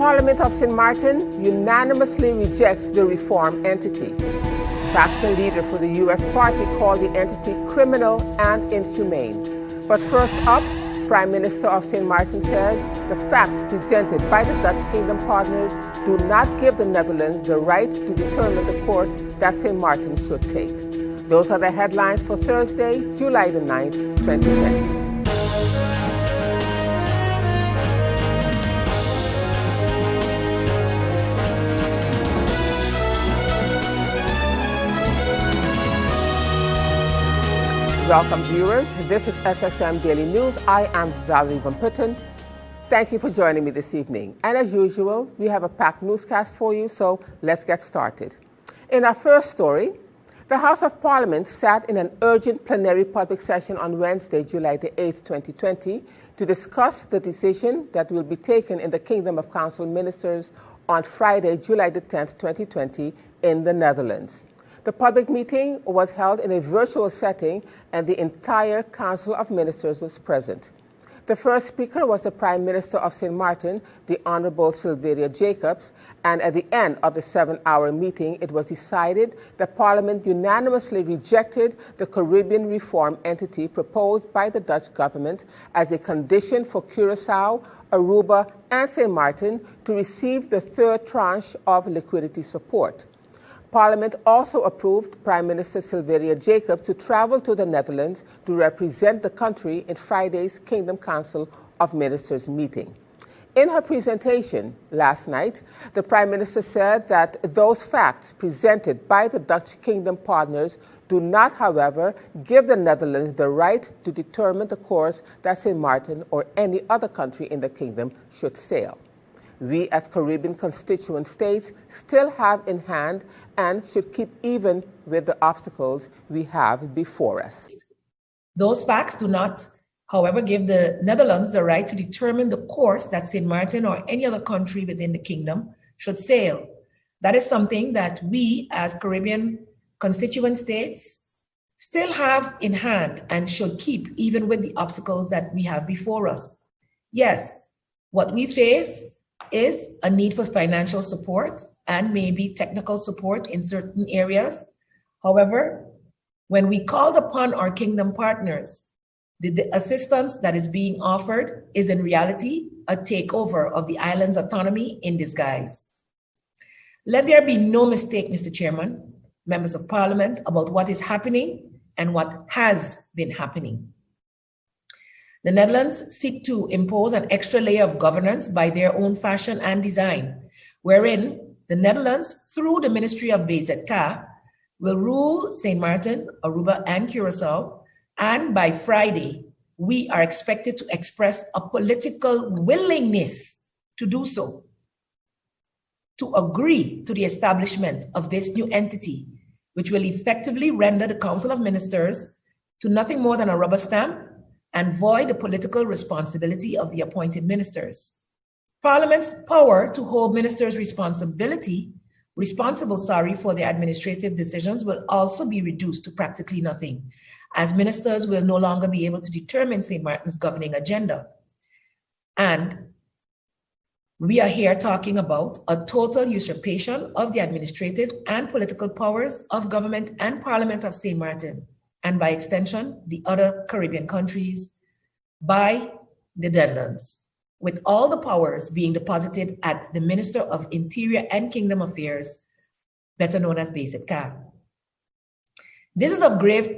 Parliament of St. Martin unanimously rejects the reform entity. Faction leader for the U.S. party called the entity criminal and inhumane. But first up, Prime Minister of St. Martin says the facts presented by the Dutch Kingdom partners do not give the Netherlands the right to determine the course that St. Martin should take. Those are the headlines for Thursday, July the 9th, 2020. Welcome, viewers. This is SXM Daily News. I am Valerie Van Putten. Thank you for joining me this evening. And as usual, we have a packed newscast for you, so let's get started. In our first story, the House of Parliament sat in an urgent plenary public session on Wednesday, July the 8th, 2020, to discuss the decision that will be taken in the Kingdom of Council Ministers on Friday, July the 10th, 2020, in the Netherlands. The public meeting was held in a virtual setting, and the entire Council of Ministers was present. The first speaker was the Prime Minister of St. Martin, the Honourable Sylvia Jacobs, and at the end of the 7-hour meeting, it was decided that Parliament unanimously rejected the Caribbean reform entity proposed by the Dutch government as a condition for Curaçao, Aruba, and St. Martin to receive the third tranche of liquidity support. Parliament also approved Prime Minister Sylvia Jacobs to travel to the Netherlands to represent the country in Friday's Kingdom Council of Ministers meeting. In her presentation last night, the Prime Minister said that those facts presented by the Dutch Kingdom partners do not, however, give the Netherlands the right to determine the course that St. Martin or any other country in the Kingdom should sail. We as Caribbean constituent states still have in hand and should keep even with the obstacles we have before us. Those facts do not, however, give the Netherlands the right to determine the course that St. Martin or any other country within the kingdom should sail. That is something that we as Caribbean constituent states still have in hand and should keep even with the obstacles that we have before us. Yes, what we face is a need for financial support and maybe technical support in certain areas. However, when we called upon our kingdom partners, the assistance that is being offered is in reality a takeover of the island's autonomy in disguise. Let there be no mistake, Mr. Chairman, members of Parliament, about what is happening and what has been happening. The Netherlands seek to impose an extra layer of governance by their own fashion and design, wherein the Netherlands, through the Ministry of BZK, will rule St. Martin, Aruba, and Curaçao, and by Friday, we are expected to express a political willingness to do so, to agree to the establishment of this new entity, which will effectively render the Council of Ministers to nothing more than a rubber stamp and void the political responsibility of the appointed ministers. Parliament's power to hold ministers responsible for their administrative decisions will also be reduced to practically nothing, as ministers will no longer be able to determine St. Martin's governing agenda. And we are here talking about a total usurpation of the administrative and political powers of government and Parliament of St. Martin, and by extension, the other Caribbean countries, by the Netherlands, with all the powers being deposited at the Minister of Interior and Kingdom Affairs, better known as BZK. This is of grave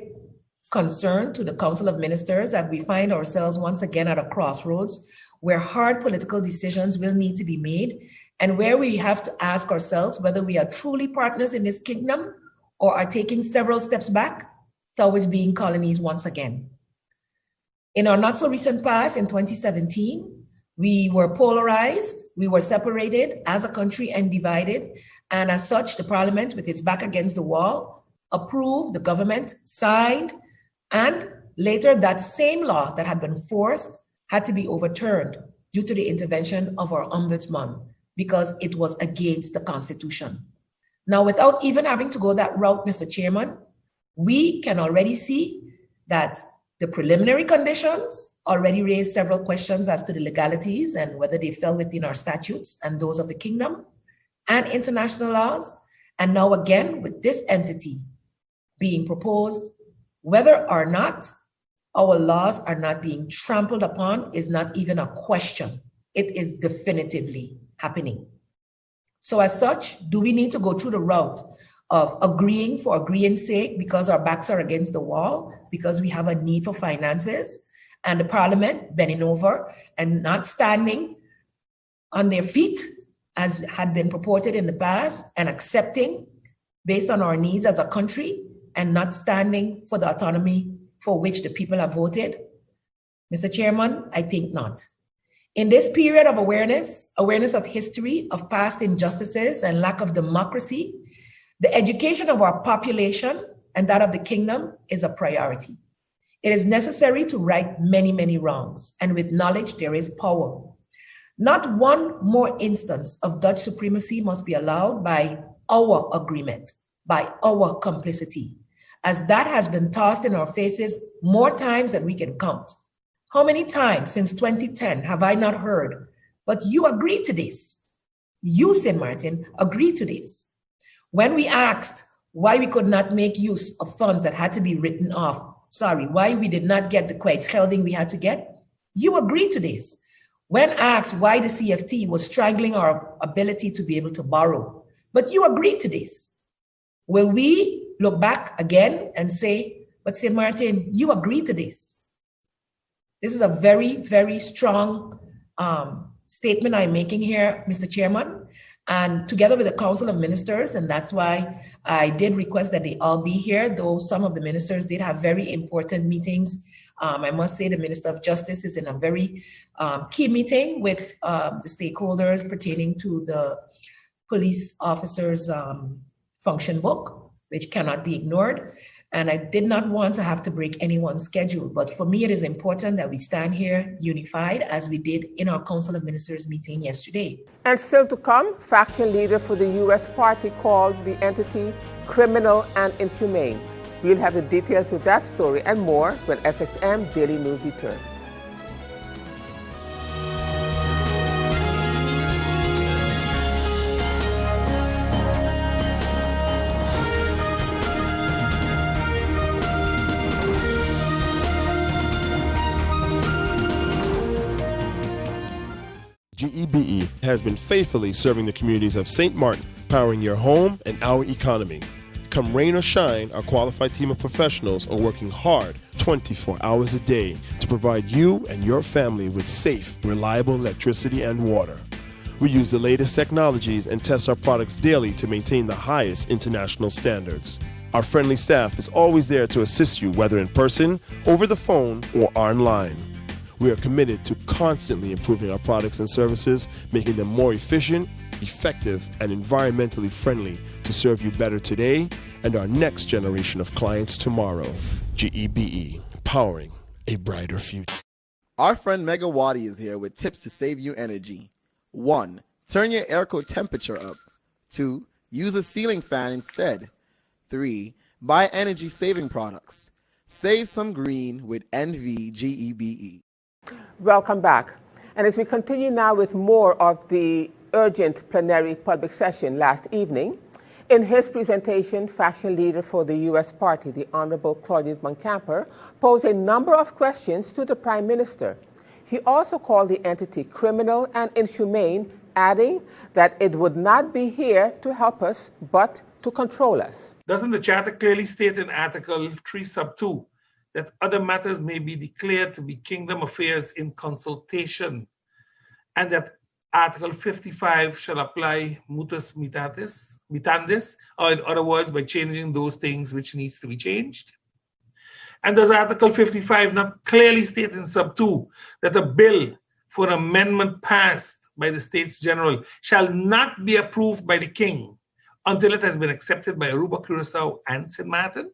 concern to the Council of Ministers, as we find ourselves once again at a crossroads where hard political decisions will need to be made, and where we have to ask ourselves whether we are truly partners in this kingdom or are taking several steps back towards being colonies once again. In our not so recent past, in 2017, we were polarized, we were separated as a country and divided, and as such, the Parliament, with its back against the wall, approved, the government signed, and later that same law that had been forced had to be overturned due to the intervention of our ombudsman because it was against the Constitution. Now, without even having to go that route, Mr. Chairman, we can already see that the preliminary conditions already raised several questions as to the legalities and whether they fell within our statutes and those of the kingdom and international laws. And now again, with this entity being proposed, whether or not our laws are not being trampled upon is not even a question. It is definitively happening. So as such, do we need to go through the route of agreeing for agreeing's sake because our backs are against the wall, because we have a need for finances, and the parliament bending over and not standing on their feet as had been purported in the past, and accepting based on our needs as a country and not standing for the autonomy for which the people have voted? Mr. Chairman, I think not. In this period of awareness of history, of past injustices and lack of democracy, the education of our population and that of the kingdom is a priority. It is necessary to right many, many wrongs, and with knowledge there is power. Not one more instance of Dutch supremacy must be allowed by our agreement, by our complicity, as that has been tossed in our faces more times than we can count. How many times since 2010 have I not heard, but you agreed to this? You, St. Martin, agreed to this. When we asked why we could not make use of funds that had to be written off, why we did not get the kwijtschelding we had to get, you agreed to this. When asked why the CFT was strangling our ability to be able to borrow, but you agreed to this. Will we look back again and say, but St. Martin, you agreed to this? This is a very, very strong statement I'm making here, Mr. Chairman, and together with the Council of Ministers, and that's why I did request that they all be here, though some of the ministers did have very important meetings. I must say the Minister of Justice is in a very key meeting with the stakeholders pertaining to the police officers' function book, which cannot be ignored. And I did not want to have to break anyone's schedule. But for me, it is important that we stand here unified as we did in our Council of Ministers meeting yesterday. And still to come, faction leader for the U.S. party called the entity criminal and inhumane. We'll have the details of that story and more when SXM Daily News returns. GEBE has been faithfully serving the communities of St. Martin, powering your home and our economy. Come rain or shine, our qualified team of professionals are working hard 24 hours a day to provide you and your family with safe, reliable electricity and water. We use the latest technologies and test our products daily to maintain the highest international standards. Our friendly staff is always there to assist you, whether in person, over the phone, or online. We are committed to constantly improving our products and services, making them more efficient, effective, and environmentally friendly to serve you better today and our next generation of clients tomorrow. GEBE, powering a brighter future. Our friend Megawati is here with tips to save you energy. 1. Turn your airco temperature up. 2. Use a ceiling fan instead. 3. Buy energy-saving products. Save some green with NVGEBE. Welcome back. And as we continue now with more of the urgent plenary public session last evening, in his presentation, faction leader for the U.S. party, the Honorable Claudius Moncamper, posed a number of questions to the Prime Minister. He also called the entity criminal and inhumane, adding that it would not be here to help us, but to control us. Doesn't the Charter clearly state in Article 3 sub 2 that other matters may be declared to be kingdom affairs in consultation, and that Article 55 shall apply mutus mutandis, or in other words, by changing those things which needs to be changed? And does Article 55 not clearly state in sub 2 that a bill for amendment passed by the States General shall not be approved by the King until it has been accepted by Aruba, Curacao, and St. Martin?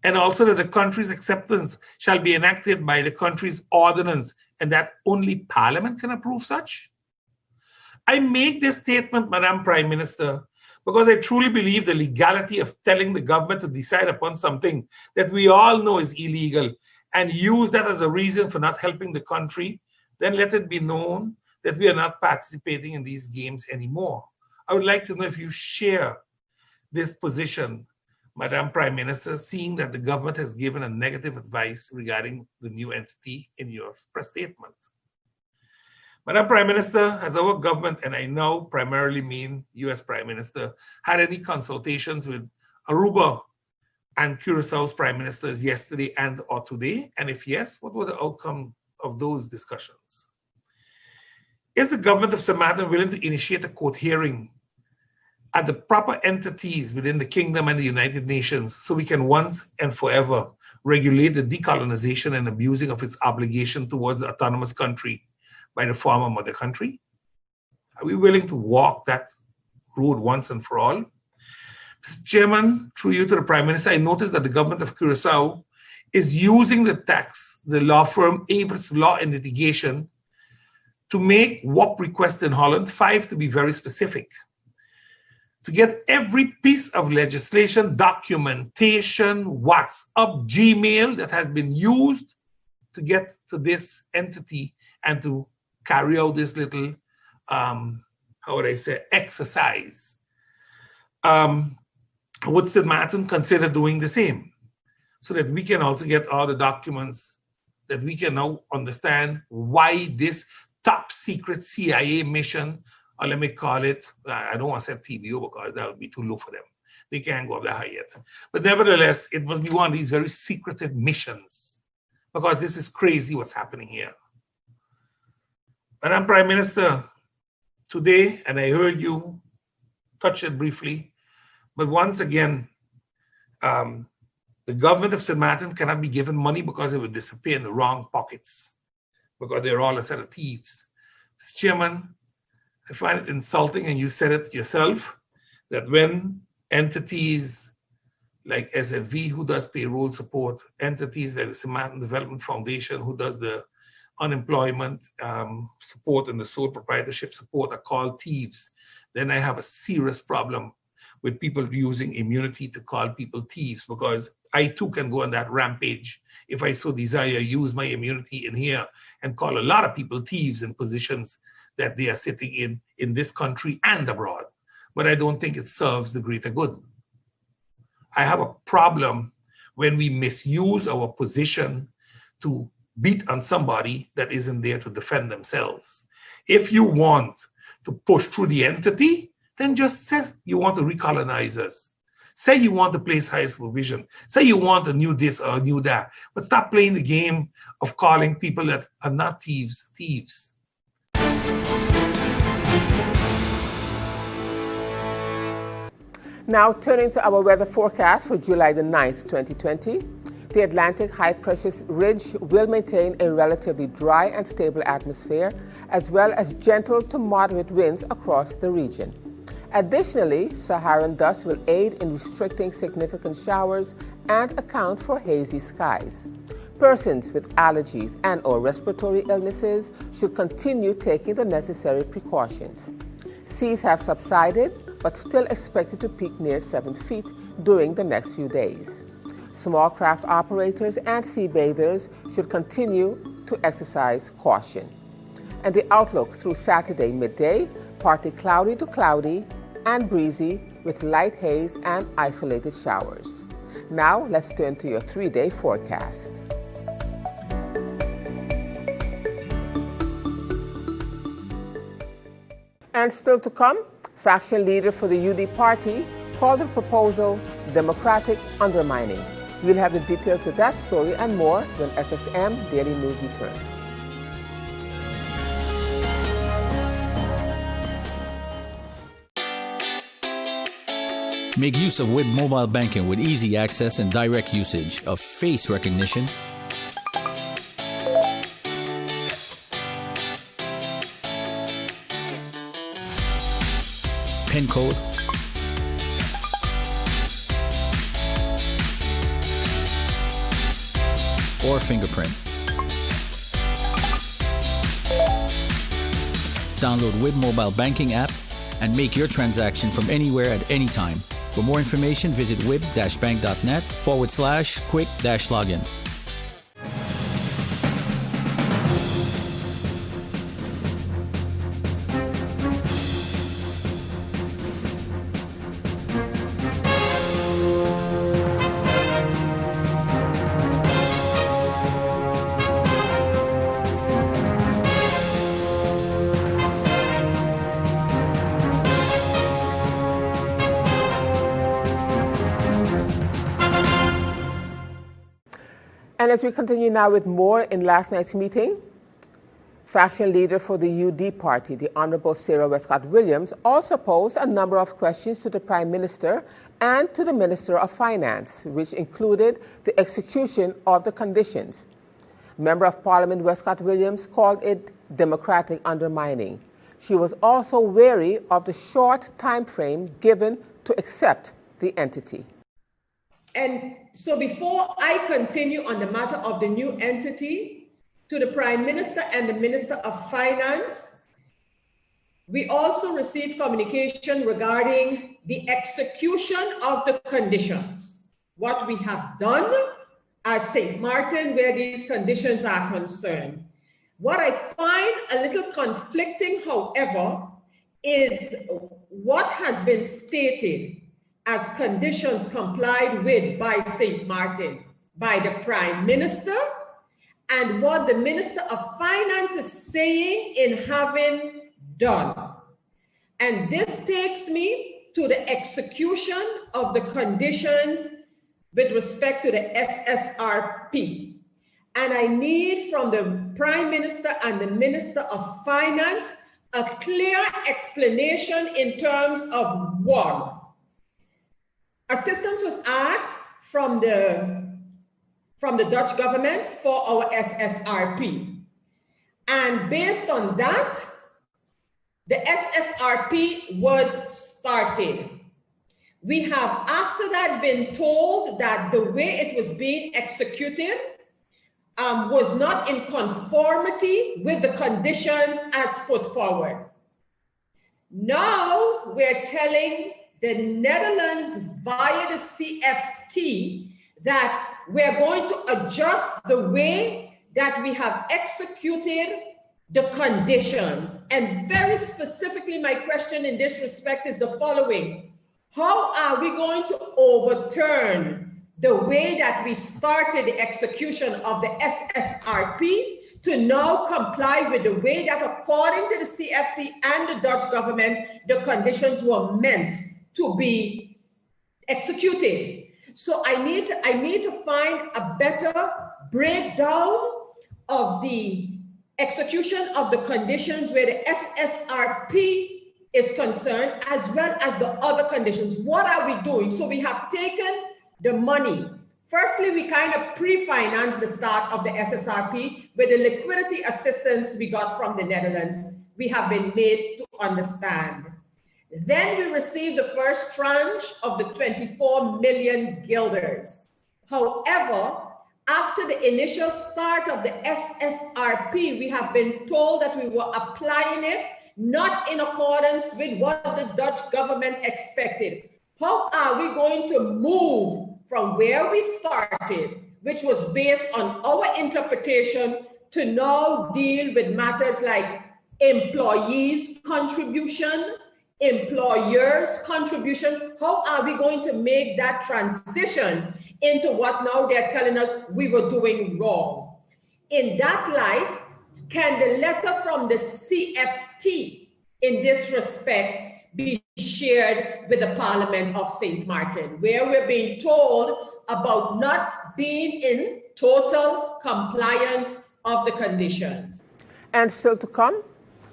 And also that the country's acceptance shall be enacted by the country's ordinance, and that only Parliament can approve such? I make this statement, Madam Prime Minister, because I truly believe the legality of telling the government to decide upon something that we all know is illegal and use that as a reason for not helping the country, then let it be known that we are not participating in these games anymore. I would like to know if you share this position, Madam Prime Minister, seeing that the government has given a negative advice regarding the new entity in your press statement. Madam Prime Minister, has our government, and I now primarily mean US Prime Minister, had any consultations with Aruba and Curaçao's Prime Ministers yesterday and or today? And if yes, what were the outcome of those discussions? Is the government of St. Martin willing to initiate a court hearing at the proper entities within the kingdom and the United Nations so we can once and forever regulate the decolonization and abusing of its obligation towards the autonomous country by the former mother country? Are we willing to walk that road once and for all? Mr. Chairman, through you to the Prime Minister, I noticed that the government of Curaçao is using the law firm Avers Law and Litigation, to make WAP requests in Holland, 5 to be very specific, to get every piece of legislation, documentation, WhatsApp, Gmail that has been used to get to this entity and to carry out this little, exercise. Would St. Martin consider doing the same so that we can also get all the documents that we can now understand why this top secret CIA mission, or let me call it, I don't want to say TBO because that would be too low for them. They can't go up that high yet. But nevertheless, it must be one of these very secretive missions because this is crazy what's happening here. Madam Prime Minister, today, and I heard you touch it briefly, but once again, the government of St. Martin cannot be given money because it would disappear in the wrong pockets, because they're all a set of thieves. Mr. Chairman, I find it insulting, and you said it yourself, that when entities like SFV, who does payroll support, entities like the St. Martin Development Foundation, who does the unemployment support and the sole proprietorship support, are called thieves, then I have a serious problem with people using immunity to call people thieves, because I too can go on that rampage if I so desire, use my immunity in here and call a lot of people thieves in positions that they are sitting in this country and abroad. But I don't think it serves the greater good. I have a problem when we misuse our position to beat on somebody that isn't there to defend themselves. If you want to push through the entity, then just say you want to recolonize us. Say you want to place higher supervision. Say you want a new this or a new that. But stop playing the game of calling people that are not thieves, thieves. Now turning to our weather forecast for July the 9th, 2020. The Atlantic high-pressure ridge will maintain a relatively dry and stable atmosphere, as well as gentle to moderate winds across the region. Additionally, Saharan dust will aid in restricting significant showers and account for hazy skies. Persons with allergies and/or respiratory illnesses should continue taking the necessary precautions. Seas have subsided, but still expected to peak near 7 feet during the next few days. Small craft operators and sea bathers should continue to exercise caution. And the outlook through Saturday midday, partly cloudy to cloudy and breezy with light haze and isolated showers. Now let's turn to your 3-day forecast. And still to come, faction leader for the UD party called the proposal democratic undermining. We'll have the details to that story and more when SXM Daily News returns. Make use of WIB mobile banking with easy access and direct usage of face recognition, PIN code, or fingerprint. Download WIB mobile banking app and make your transaction from anywhere at any time. For more information, visit wib-bank.net/quick-login. And as we continue now with more in last night's meeting, faction leader for the UD party, the Honorable Sarah Westcott Williams, also posed a number of questions to the Prime Minister and to the Minister of Finance, which included the execution of the conditions. Member of Parliament Westcott Williams called it democratic undermining. She was also wary of the short time frame given to accept the entity. And so before I continue on the matter of the new entity, to the Prime Minister and the Minister of Finance, we also received communication regarding the execution of the conditions. What we have done as St. Martin, where these conditions are concerned. What I find a little conflicting, however, is what has been stated as conditions complied with by St. Martin, by the Prime Minister, and what the Minister of Finance is saying in having done. And this takes me to the execution of the conditions with respect to the SSRP. And I need from the Prime Minister and the Minister of Finance a clear explanation in terms of one. Assistance was asked from the Dutch government for our SSRP. And based on that, the SSRP was started. We have after that been told that the way it was being executed was not in conformity with the conditions as put forward. Now we're telling the Netherlands via the CFT that we're going to adjust the way that we have executed the conditions. And very specifically, my question in this respect is the following. How are we going to overturn the way that we started the execution of the SSRP to now comply with the way that, according to the CFT and the Dutch government, the conditions were meant to be executed? So I need to find a better breakdown of the execution of the conditions where the SSRP is concerned, as well as the other conditions. What are we doing? So we have taken the money. Firstly, we kind of pre-financed the start of the SSRP with the liquidity assistance we got from the Netherlands. We have been made to understand. Then we received the first tranche of the 24 million guilders. However, after the initial start of the SSRP, we have been told that we were applying it not in accordance with what the Dutch government expected. How are we going to move from where we started, which was based on our interpretation, to now deal with matters like employees' contribution, employers' contribution? How are we going to make that transition into what now they're telling us we were doing wrong? In that light, can the letter from the CFT in this respect be shared with the Parliament of St. Martin, where we're being told about not being in total compliance of the conditions? And still to come,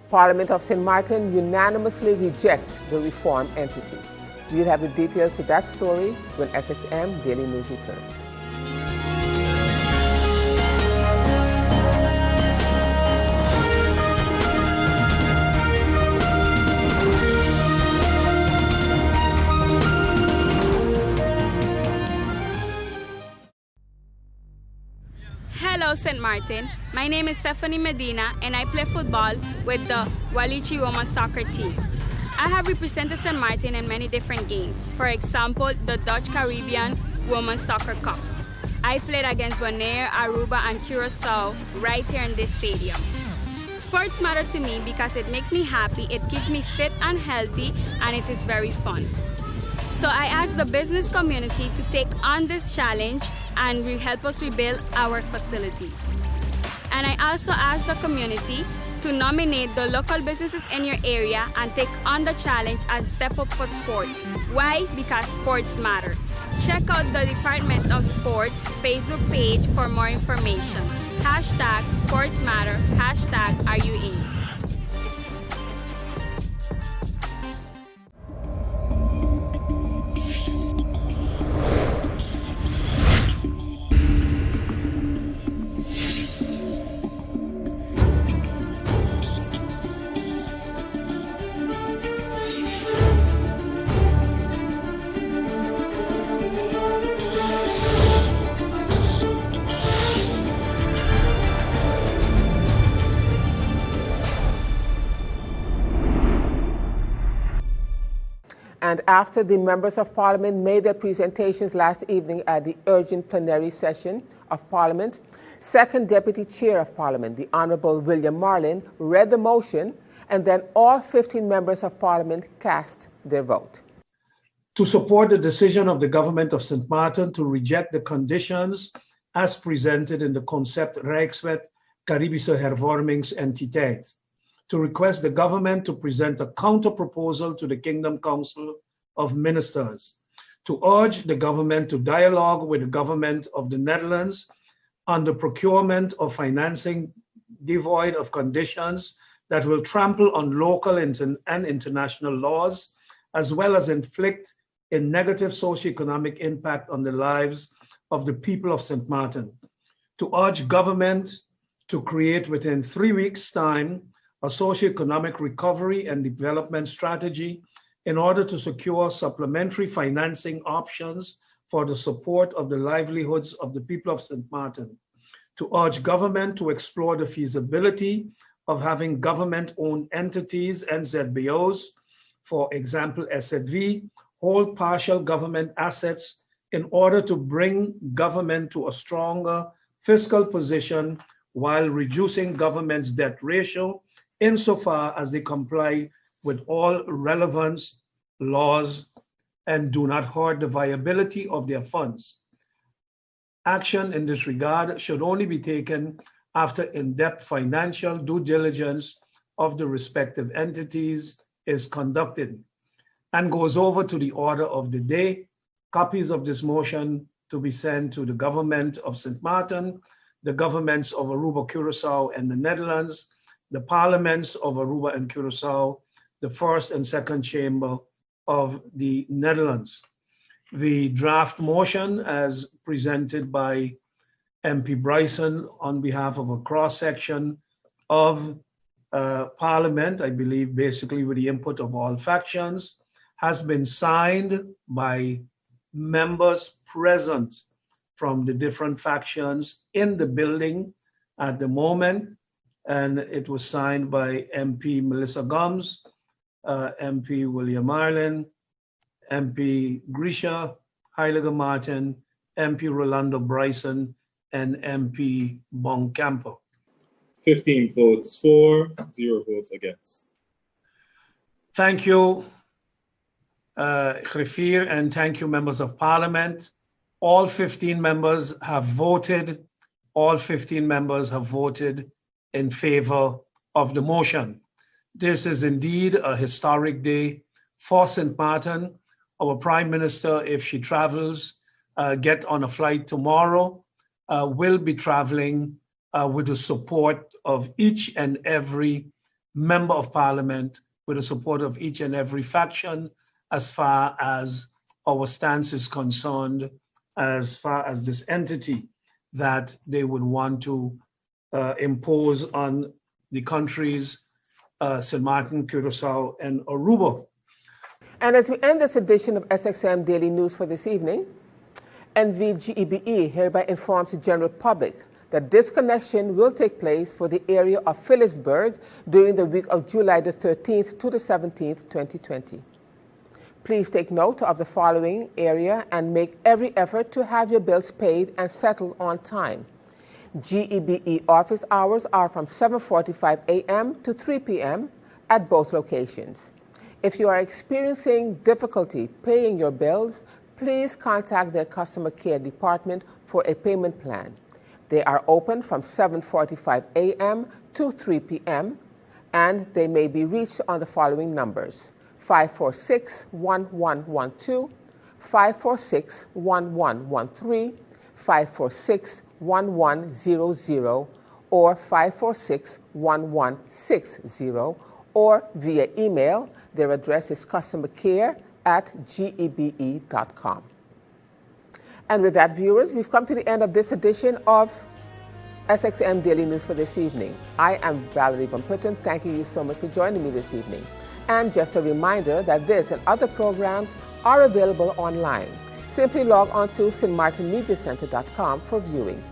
Parliament of St. Martin unanimously rejects the reform entity. We'll have the details to that story when SXM Daily News returns. Hello, St. Martin. My name is Stephanie Medina, and I play football with the Walichi Women's Soccer team. I have represented St. Martin in many different games. For example, the Dutch Caribbean Women's Soccer Cup. I played against Bonaire, Aruba, and Curacao right here in this stadium. Sports matter to me because it makes me happy, it keeps me fit and healthy, and it is very fun. So I asked the business community to take on this challenge and help us rebuild our facilities. And I also asked the community to nominate the local businesses in your area and take on the challenge and step up for sport. Why? Because sports matter. Check out the Department of Sport Facebook page for more information. Hashtag sports matter, hashtag are you in? And after the members of Parliament made their presentations last evening at the urgent plenary session of Parliament, Second Deputy Chair of Parliament, the Honourable William Marlin, read the motion, and then all 15 members of Parliament cast their vote. To support the decision of the Government of St. Martin to reject the conditions as presented in the Concept Rijkswet Caribische Hervormingsentiteit. To request the government to present a counter-proposal to the Kingdom Council of Ministers, to urge the government to dialogue with the government of the Netherlands on the procurement of financing devoid of conditions that will trample on local and international laws, as well as inflict a negative socioeconomic impact on the lives of the people of St. Martin. To urge government to create within 3 weeks' time a socioeconomic recovery and development strategy in order to secure supplementary financing options for the support of the livelihoods of the people of St. Martin. To urge government to explore the feasibility of having government-owned entities, NZBOs, for example, SZV, hold partial government assets in order to bring government to a stronger fiscal position while reducing government's debt ratio insofar as they comply with all relevant laws and do not hurt the viability of their funds. Action in this regard should only be taken after in-depth financial due diligence of the respective entities is conducted. And goes over to the order of the day. Copies of this motion to be sent to the government of St. Martin, the governments of Aruba, Curacao, and the Netherlands, the parliaments of Aruba and Curacao, the first and second chamber of the Netherlands. The draft motion, as presented by MP Bryson on behalf of a cross-section of Parliament, I believe basically with the input of all factions, has been signed by members present from the different factions in the building at the moment. And it was signed by MP Melissa Gomes, MP William Marlin, MP Grisha, Heiliger Martin, MP Rolando Bryson, and MP Boncampo. 15 votes for, 0 votes against. Thank you, Griffier, and thank you, members of Parliament. All 15 members have voted. All 15 members have voted in favor of the motion. This is indeed a historic day for St. Martin. Our Prime Minister, if she travels, get on a flight tomorrow, will be traveling with the support of each and every member of Parliament, with the support of each and every faction, as far as our stance is concerned, as far as this entity that they would want to impose on the countries, St. Martin, Curacao, and Aruba. And as we end this edition of SXM Daily News for this evening, NVGEBE hereby informs the general public that disconnection will take place for the area of Phillipsburg during the week of July the 13th to the 17th, 2020. Please take note of the following area and make every effort to have your bills paid and settled on time. GEBE office hours are from 7:45 a.m. to 3 p.m. at both locations. If you are experiencing difficulty paying your bills, please contact their customer care department for a payment plan. They are open from 7:45 a.m. to 3 p.m. and they may be reached on the following numbers: 546-1112, 546-1113, 546-1100, or 546-1160, or via email. Their address is customercare@gebe.com. And with that, viewers, we've come to the end of this edition of SXM Daily News for this evening. I am Valerie Van Putten, thanking you so much for joining me this evening. And just a reminder that this and other programs are available online. Simply log on to stmartinmediacenter.com for viewing.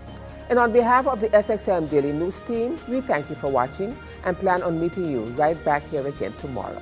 And on behalf of the SXM Daily News team, we thank you for watching and plan on meeting you right back here again tomorrow.